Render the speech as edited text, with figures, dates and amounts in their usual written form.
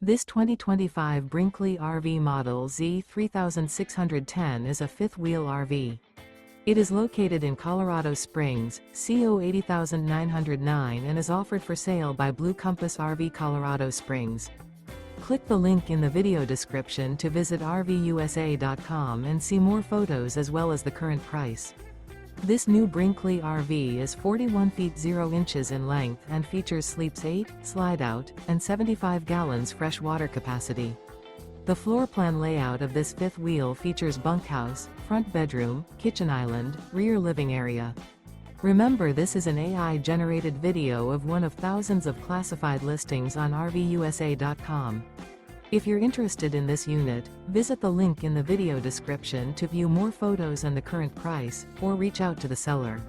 This 2025 Brinkley RV Model Z 3610 is a fifth-wheel RV. It is located in Colorado Springs, CO 80909 and is offered for sale by Blue Compass RV Colorado Springs. Click the link in the video description to visit RVUSA.com and see more photos as well as the current price. This new Brinkley RV is 41 feet 0 inches in length and features sleeps 8, slide-out, and 75 gallons fresh water capacity. The floor plan layout of this fifth wheel features bunkhouse, front bedroom, kitchen island, rear living area. Remember, this is an AI-generated video of one of thousands of classified listings on RVUSA.com. If you're interested in this unit, visit the link in the video description to view more photos and the current price, or reach out to the seller.